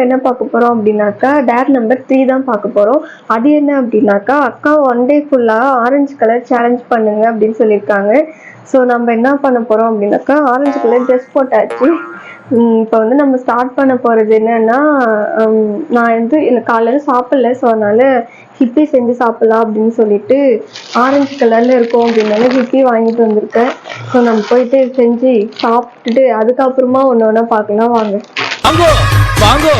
நம்ம என்ன பார்க்க போறோம் அப்படின்னாக்கா டேர் நம்பர் 3 தான் பார்க்க போறோம். அது என்ன அப்படின்னாக்கா அக்கா 1 டே ஃபுல்லா ஆரஞ்சு கலர் சேலஞ்ச் பண்ணுங்க அப்படின்னு சொல்லியிருக்காங்க. ஸோ நம்ம என்ன பண்ண போறோம் அப்படின்னாக்கா ஆரஞ்சு கலர் ட்ரெஸ் போட்டாச்சு. இப்போ வந்து நம்ம ஸ்டார்ட் பண்ண போறது என்னன்னா, நான் வந்து எனக்கு காலையில சாப்பிடல. ஸோ அதனால ஹிப்பி செஞ்சு சாப்பிடலாம் அப்படின்னு சொல்லிட்டு ஆரஞ்சு கலர்ல இருக்கும் அப்படின்னால ஹிப்பி வாங்கிட்டு வந்திருக்கேன். ஸோ நம்ம போயிட்டு செஞ்சு சாப்பிட்டுட்டு அதுக்கப்புறமா ஒன்று ஒன்றா பார்க்கலாம் வாங்க. வாங்கோ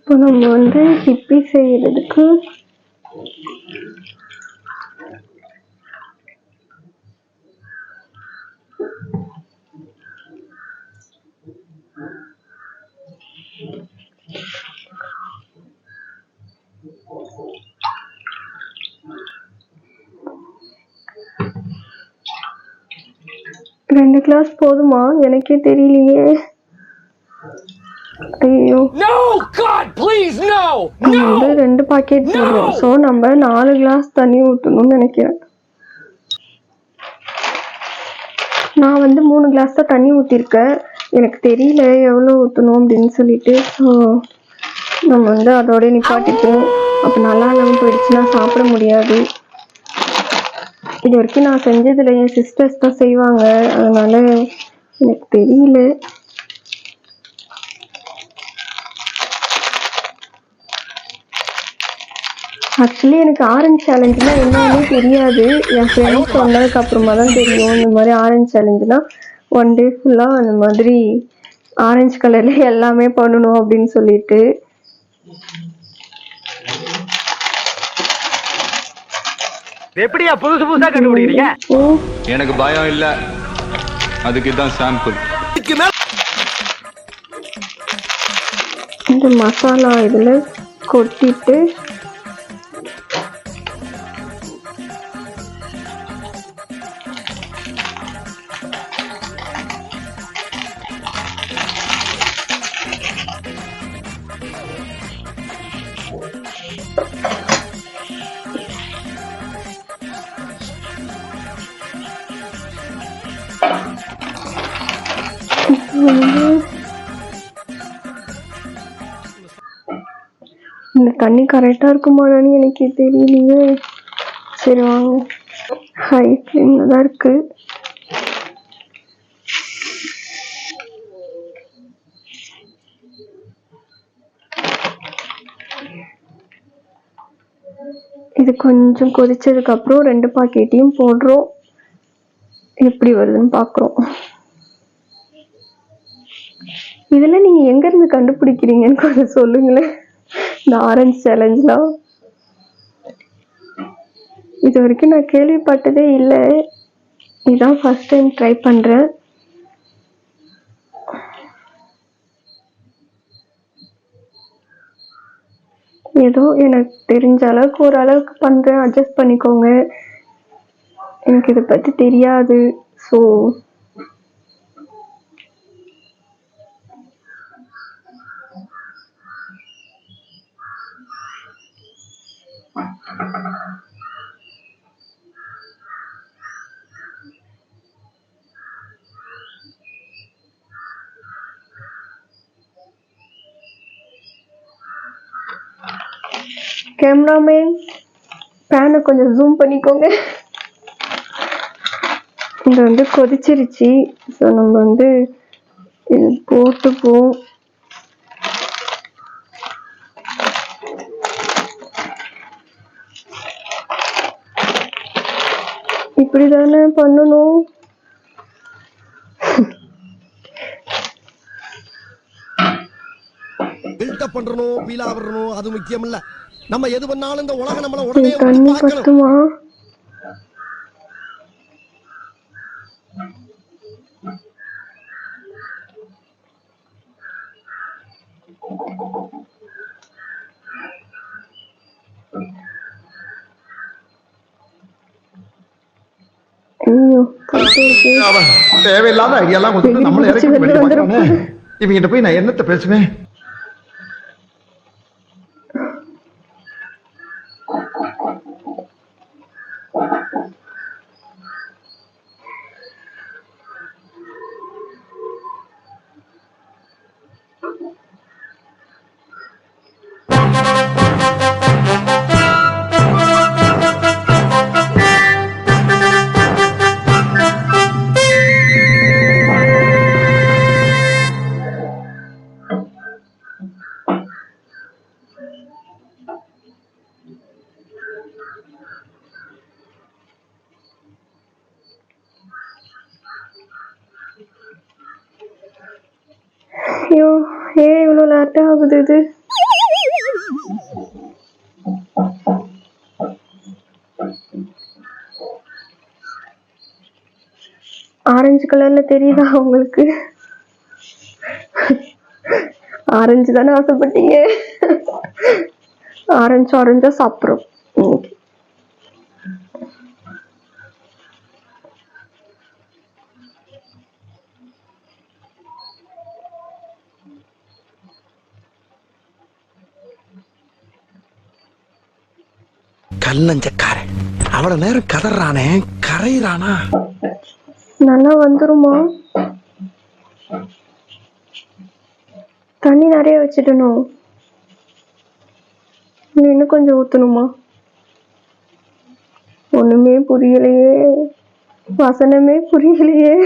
இப்போ நம்ம வந்து ஹிப்பி செய்யறதுக்கு ரெண்டு கிளாஸ் போதுமா? எனக்கே தெரியலையே. ஐயோ, வந்து 2 பாக்கெட் போடுறோம். ஸோ நம்ம 4 கிளாஸ் தண்ணி ஊற்றணும்னு நினைக்கிறேன். நான் வந்து 3 கிளாஸ் தான் தண்ணி ஊற்றிருக்கேன். எனக்கு தெரியல எவ்வளோ ஊற்றணும் அப்படின்னு சொல்லிட்டு. ஸோ நம்ம வந்து அதோட நிப்பாட்டிப்போம். அப்போ நல்லா இல்லாமல் போயிடுச்சுன்னா சாப்பிட முடியாது. இது வரைக்கும் நான் செஞ்சதில்லை, என் சிஸ்டர்ஸ் தான் செய்வாங்க, அதனால எனக்கு தெரியல. ஆக்சுவலி எனக்கு ஆரஞ்சு சேலஞ்சுனா என்னன்னே தெரியாது. என் ஃப்ரெண்ட்ஸ் சொன்னதுக்கு அப்புறமா தான் தெரியும். இந்த மாதிரி ஆரஞ்சு சேலஞ்சுனா 1 டே ஃபுல்லாக அந்த மாதிரி ஆரஞ்சு கலர்ல எல்லாமே பண்ணணும் அப்படின்னு சொல்லிட்டு. எப்படியா புதுசு புதுசா கண்டுபிடிக்கிறீங்க? எனக்கு பயம் இல்ல, அதுக்கு தான் சாம்பிள். இந்த மசாலா இதுல கொட்டிட்டு இந்த தண்ணி கரெக்டாக இருக்குமான்னு எனக்கு தெரியலையே. சரி வாங்க, ஹை ஃப்ளேமில் தான் இருக்கு. இது கொஞ்சம் கொதிச்சதுக்கு அப்புறம் 2 பாக்கெட்டையும் போடுறோம். எப்படி வருதுன்னு பார்க்குறோம். இதெல்லாம் நீங்க எங்க இருந்து கண்டுபிடிக்கிறீங்கன்னு கொஞ்சம் சொல்லுங்களேன். இந்த ஆரஞ்சு சேலஞ்ச்லாம் இது வரைக்கும் நான் கேள்விப்பட்டதே இல்லை. இதான் ஃபர்ஸ்ட் டைம் ட்ரை பண்றேன். ஏதோ எனக்கு தெரிஞ்ச அளவுக்கு ஓரளவுக்கு பண்றேன், அட்ஜஸ்ட் பண்ணிக்கோங்க. எனக்கு இதை பத்தி தெரியாது. ஸோ கேமராமேன் பேனை கொஞ்சம் ஜூம் பண்ணிக்கோங்க. இது வந்து கொதிச்சிருச்சு. ஸோ நம்ம வந்து இது போட்டுப்போம். இப்படிதானே பண்ணணும். பில்டப் பண்றணும், பீலா வரணும், அது முக்கியம் இல்ல. நம்ம எது பண்ணாலும் இந்த உலகம் நம்மள உடனே தண்ணி பத்துமா? ஐயோ, தேவையில்லாத ஐடியாலாம் கொடுத்து நம்மள இறக்கி வெளிய பார்க்கறானே. இவங்கிட்ட போய் நான் என்னத்த பேசுவேன்? ஐயோ, ஏன் இவ்வளோ லேட் ஆகுது இது? ஆரஞ்சு கலர்ல தெரியுதா உங்களுக்கு? ஆரஞ்சு தானே ஆசைப்பட்டீங்க. ஆரஞ்சா சாப்பிட்றோம். கல்லஞ்சக்காரன் அவ்வளவு நேரம் கதறானே, கரையிறானா? நல்லா வந்துருமா? தண்ணி நிறைய வச்சிடணும். இன்னும் கொஞ்சம் ஊத்தணுமா? ஒண்ணுமே புரியலையே, வசனமே புரியலையே.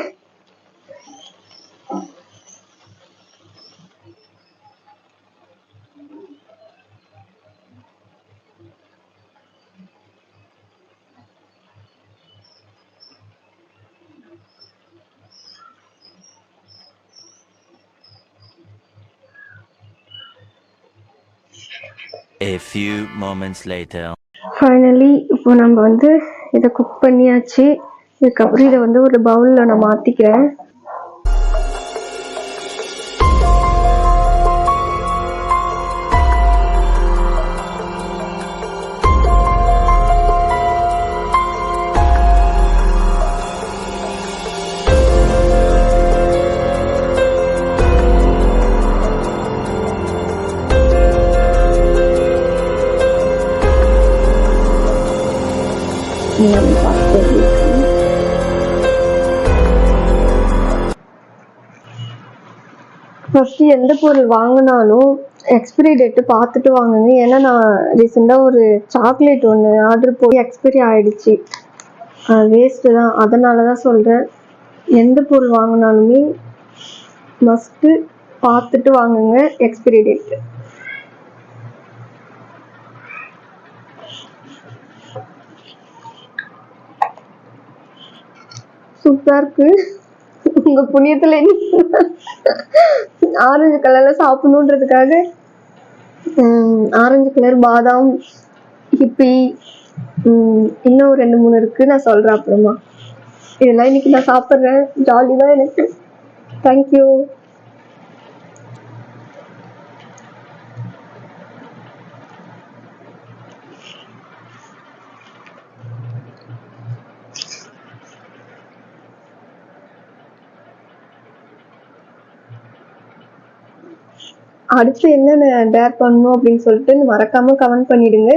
A few moments later. Finally இப்போ நம்ம வந்து இதை குக் பண்ணியாச்சு. இதுக்கப்புறம் இதை வந்து ஒரு பவுலில் நான் மாற்றிக்கிறேன். ஃபர்ஸ்ட் எந்த பொருள் வாங்கினாலும் எக்ஸ்பிரி டேட்டு பார்த்துட்டு வாங்குங்க. ஏன்னா நான் ரீசெண்டாக ஒரு சாக்லேட் ஒன்று ஆர்டர் போய் எக்ஸ்பிரி ஆயிடுச்சு. வேஸ்ட்டு தான். அதனால தான் சொல்கிறேன், எந்த பொருள் வாங்கினாலுமே மஸ்ட்டு பார்த்துட்டு வாங்குங்க எக்ஸ்பிரி டேட்டு. சூப்பரா இருக்கு. உங்க புண்ணியத்துல ஆரஞ்சு கலர்ல சாப்பிடணுன்றதுக்காக ஆரஞ்சு கலர் பாதாம், ஹிப்பி, இன்னும் 2-3 இருக்கு, நான் சொல்றேன் அப்புறமா. இதெல்லாம் இன்னைக்கு நான் சாப்பிட்றேன். ஜாலி தான் எனக்கு. தேங்க்யூ. அடுத்து என்னென்ன டேர் பண்ணணும் அப்படின்னு சொல்லிட்டு மறக்காம கமெண்ட் பண்ணிடுங்க.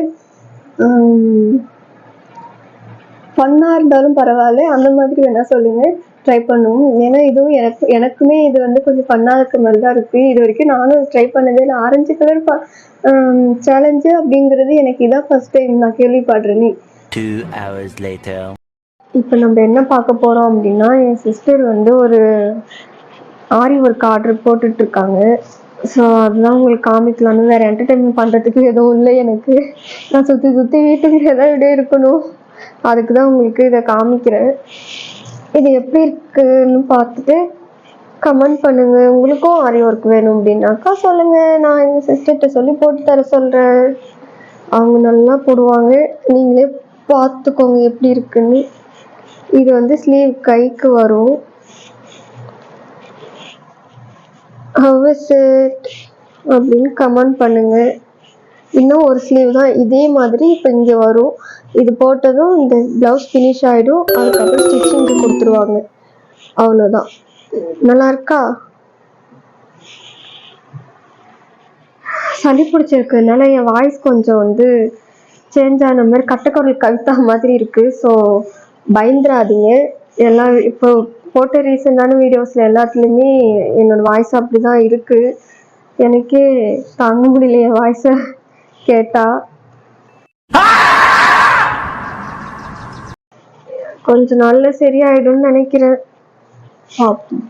ஃபன்னா இருந்தாலும் பரவாயில்ல, அந்த மாதிரி வேணா சொல்லுங்க, ட்ரை பண்ணுவோம். ஏன்னா இதுவும் எனக்குமே இது வந்து கொஞ்சம் ஃபன்னா இருக்க மாதிரி தான் இருக்கு. இது வரைக்கும் நானும் ட்ரை பண்ணதே இல்லை. ஆரஞ்சு கலர் சேலஞ்சு அப்படிங்கிறது எனக்கு இதான் ஃபர்ஸ்ட் டைம் நான் கேள்விப்படுறேன். 2 hours later. இப்போ நம்ம என்ன பார்க்க போறோம் அப்படின்னா, என் சிஸ்டர் வந்து ஒரு ஆரி ஒர்க் ஆர்டர் போட்டுட்டு இருக்காங்க. ஸோ அதுதான் உங்களுக்கு காமிக்கலான்னு. வேற என்டர்டைன்மெண்ட் பண்ணுறதுக்கு எதுவும் இல்லை எனக்கு. நான் சுற்றி வீட்டுக்கு எதாவது இப்படியே இருக்கணும், அதுக்கு தான் உங்களுக்கு இதை காமிக்கிறேன். இது எப்படி இருக்குன்னு பார்த்துட்டு கமெண்ட் பண்ணுங்க. உங்களுக்கும் ஆரி ஒர்க் வேணும் அப்படின்னாக்கா சொல்லுங்க, நான் எங்கள் சிஸ்டர்கிட்ட சொல்லி போட்டு தர சொல்கிறேன். அவங்க நல்லா போடுவாங்க, நீங்களே பார்த்துக்கோங்க எப்படி இருக்குன்னு. இது வந்து ஸ்லீவ் கைக்கு வரும். How is it அப்படின்னு கமெண்ட் பண்ணுங்க. இன்னும் ஒரு ஸ்லீவ் தான் இதே மாதிரி இப்போ இங்கே வரும். இது போட்டதும் இந்த ப்ளவுஸ் ஃபினிஷ் ஆகிடும். அதுக்கப்புறம் ஸ்டிச்சிங்க்கு கொடுத்துருவாங்க. அவ்வளோதான். நல்லா இருக்கா? சளி பிடிச்சிருக்கிறதுனால என் வாய்ஸ் கொஞ்சம் வந்து சேஞ்ச் ஆன மாதிரி கட்டக்குரல் கவிதா மாதிரி இருக்கு. ஸோ பயந்துராதீங்க. எல்லாம் இப்போ போட்ட ரீசெண்டான வீடியோஸ்ல எல்லாத்துலேயுமே என்னோட வாய்ஸ் அப்படிதான் இருக்கு. எனக்கே தாங்க முடியல என் வாய்ஸை கேட்டா. கொஞ்ச நாள்ல சரியாயிடும்னு நினைக்கிறேன். பார்ப்போம்.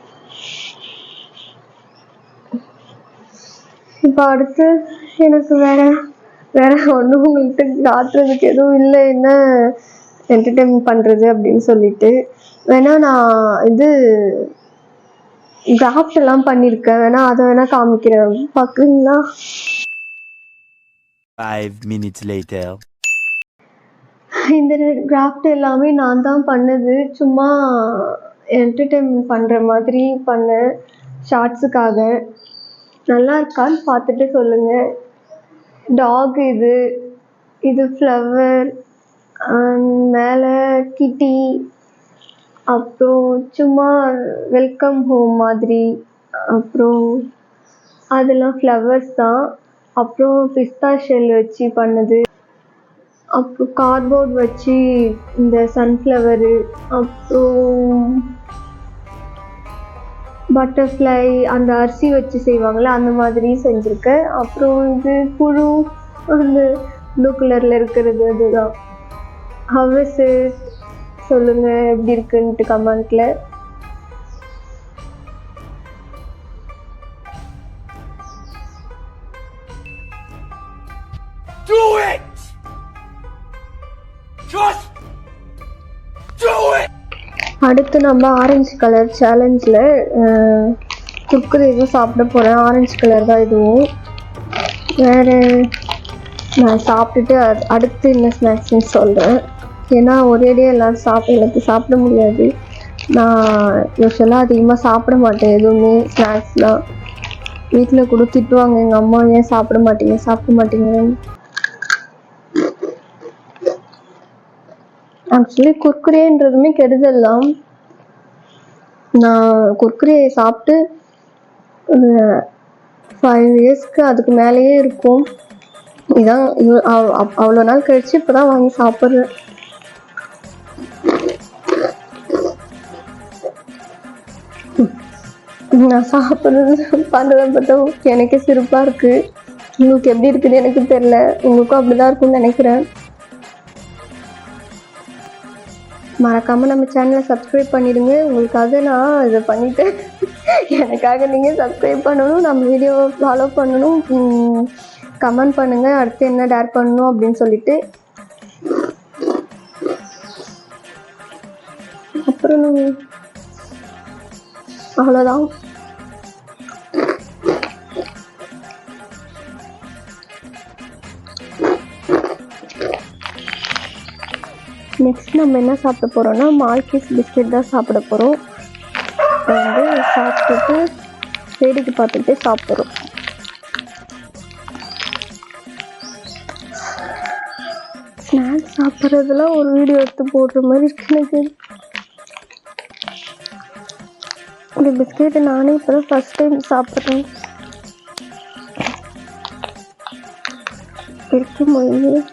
இப்போ அடுத்து எனக்கு வேற ஒன்றும் உங்கள்கிட்ட காட்டுறதுக்கு எதுவும் இல்லை, என்ன என்டர்டெயின்மெண்ட் பண்ணுறது அப்படின்னு சொல்லிட்டு. வேணா நான் இது கிராஃப்ட் எல்லாம் பண்ணியிருக்கேன், வேணா அதை வேணா காமிக்கிறேன், பார்க்குறீங்களா? 5 minutes later. இந்த கிராஃப்ட் எல்லாமே நான் தான் பண்ணது. சும்மா என்டர்டெயின்மெண்ட் பண்ணுற மாதிரி பண்ணேன், ஷார்ட்ஸுக்காக. நல்லா இருக்கான்னு பார்த்துட்டு சொல்லுங்கள். டாக் இது ஃப்ளவர், மேலே கிட்டி, அப்புறம் சும்மா வெல்கம் ஹோம் மாதிரி, அப்புறம் அதெல்லாம் ஃப்ளவர்ஸ் தான். அப்புறம் பிஸ்தா ஷெல் வச்சு பண்ணது, அப்புறம் கார்ட்போர்ட் வச்சு இந்த சன்ஃப்ளவரு, அப்புறம் பட்டர்ஃப்ளை அந்த அரிசி வச்சு செய்வாங்கள்ல அந்த மாதிரி செஞ்சுருக்கேன். அப்புறம் இது புழு, அந்த ப்ளூ கலரில் இருக்கிறது அதுதான். ஹவஸு சொல்லுங்கள் எப்படி இருக்குன்ட்டு கமெண்ட்டில். அடுத்து நம்ம ஆரஞ்சு கலர் சேலஞ்சில் குர்குரே எதுவும் சாப்பிட போகிறேன். ஆரஞ்சு கலர் தான் இதுவும். வேறு நான் சாப்பிட்டுட்டு அடுத்து என்ன ஸ்நாக்ஸ்ன்னு சொல்கிறேன். ஏன்னா ஒரேடியே எல்லாரும் சாப்பிட முடியாது. நான் யூஸ்வலாக அதிகமாக சாப்பிட மாட்டேன் எதுவுமே ஸ்நாக்ஸ்லாம். வீட்டில் கூட திட்டுவாங்க எங்கள் அம்மா, ஏன் சாப்பிட மாட்டீங்கன்னு. ஆக்சுவலி குர்குரேன்றதுமே கெடுதல் தான். நான் குர்குரே சாப்பிட்டு ஒரு 5 இயர்ஸ்க்கு அதுக்கு மேலேயே இருக்கும். இதான் அவ்வளோ நாள் கழிச்சு இப்போ தான் வாங்கி சாப்பிட்றேன். நான் சாப்பிட்றது பண்ணுறதை பார்த்தா எனக்கே சிரிப்பாக இருக்குது. உங்களுக்கு எப்படி இருக்குது எனக்கு தெரியல, உங்களுக்கும் அப்படி தான் இருக்கும்னு நினைக்கிறேன். மறக்காமல் நம்ம சேனலை சப்ஸ்கிரைப் பண்ணிடுங்க. உங்களுக்காக நான் இதை பண்ணிவிட்டு எனக்காக நீங்கள் சப்ஸ்கிரைப் பண்ணணும், நம்ம வீடியோவை ஃபாலோ பண்ணணும், கமெண்ட் பண்ணுங்கள் அடுத்து என்ன டேர் பண்ணணும் அப்படின்னு சொல்லிட்டு. அப்புறம் அவ்வளோதான். நெக்ஸ்ட் நம்ம என்ன சாப்பிட போகிறோம்னா மால்கிஸ் பிஸ்கெட் தான் சாப்பிட போகிறோம். வந்து சாப்பிட்டுட்டு வேடிக்கை பார்த்துட்டு சாப்பிட்றோம். ஸ்நாக்ஸ் சாப்பிட்றதுலாம் ஒரு வீடியோ எடுத்து போடுற மாதிரி இருக்கு எனக்கு. இந்த பிஸ்கெட்டை நானே இப்போ தான் ஃபஸ்ட் டைம் சாப்பிட்றேன். இருக்க முடியல.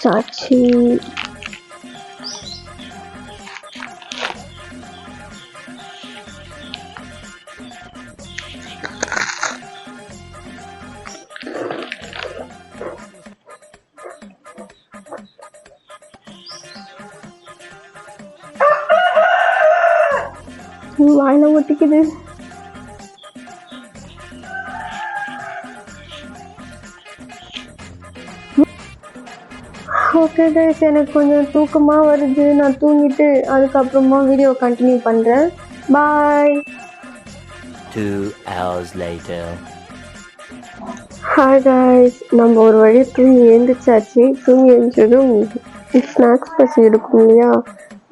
சாச்சி வாயில ஒட்டிக்குது. ஓகே கைஸ், எனக்கு கொஞ்சம் தூக்கமாக வருது. நான் தூங்கிட்டு அதுக்கப்புறமா வீடியோ கண்டினியூ பண்ணுறேன். பாய். 2 hours later. ஹாய் கைஸ், நம்ம ஒரு வழி தூங்கி எழுந்திரிச்சாச்சு. தூங்கி எழுந்ததும் ஸ்நாக்ஸ் பசி எடுக்கும் இல்லையா,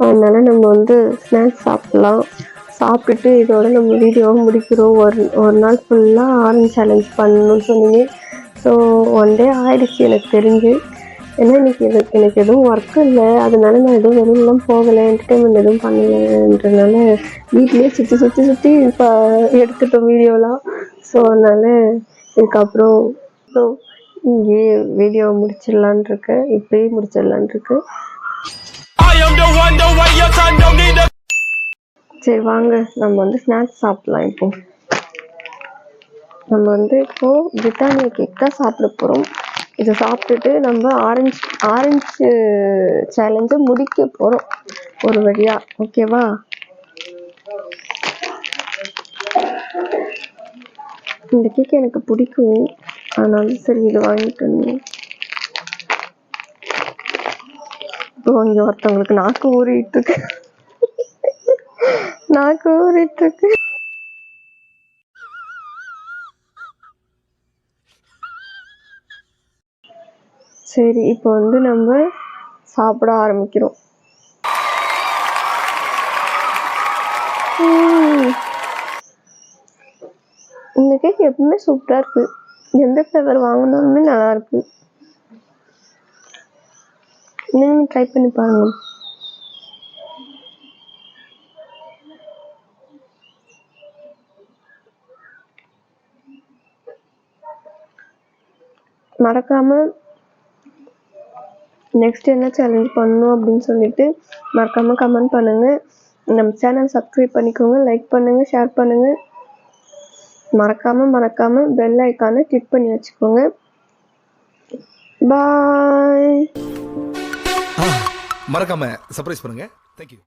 அதனால நம்ம வந்து ஸ்நாக்ஸ் சாப்பிட்லாம். சாப்பிட்டுட்டு இதோட நம்ம வீடியோவை முடிக்கிறோம். ஒரு நாள் ஃபுல்லாக ஆரஞ்சு சேலஞ்ச் பண்ணணும்னு சொன்னீங்க. ஸோ 1 day ஆயிடுச்சு எனக்கு தெரிஞ்சு. ஏன்னா இன்னைக்கு எனக்கு எதுவும் ஒர்க் இல்லை, அதனால நான் எதுவும் வெளியிலலாம் போகலை, என்டர்டைன்மெண்ட் எதுவும் பண்ணலைன்றதுனால வீட்லேயே சுற்றி இப்போ எடுத்துட்டோம் வீடியோலாம். ஸோ அதனால இதுக்கப்புறம் இங்கேயே வீடியோ முடிச்சிடலான் இருக்கேன், இப்பயே முடிச்சிடலான் இருக்கு. சரி வாங்க நம்ம வந்து ஸ்நாக்ஸ் சாப்பிடலாம். இப்போ நம்ம இப்போ பிரிட்டானியா கேக் தான் சாப்பிட போகிறோம். இதை சாப்பிட்டுட்டு நம்ம ஆரஞ்சு சேலஞ்சை முடிக்க போகிறோம் ஒரு வழியா. ஓகேவா? இந்த கேக் எனக்கு பிடிக்கும், அதனால சரி இதை வாங்கிட்டு வந்தேன். இப்போ இங்கே ஒருத்தவங்களுக்கு நாக்கு ஊறிட்டு இருக்கு. சரி இப்போ வந்து நம்ம சாப்பிட ஆரம்பிக்கிறோம். இந்த கேக் எப்பவுமே சூப்பரா இருக்கு, எந்த ஃப்ளேவர் வாங்கினாலுமே நல்லா இருக்கு. நீங்களும் ட்ரை பண்ணி பாருங்க. மறக்காம நெக்ஸ்ட் என்ன சேலஞ்ச் பண்ணணும் அப்படின்னு சொல்லிட்டு மறக்காம கமெண்ட் பண்ணுங்க. நம்ம சேனல் சப்ஸ்கிரைப் பண்ணிக்கோங்க, லைக் பண்ணுங்க, ஷேர் பண்ணுங்க. மறக்காம பெல் ஐக்கானை கிளிக் பண்ணி வச்சுக்கோங்க. பாய். மறக்காம சர்ப்ரைஸ் பண்ணுங்க. தேங்க்யூ.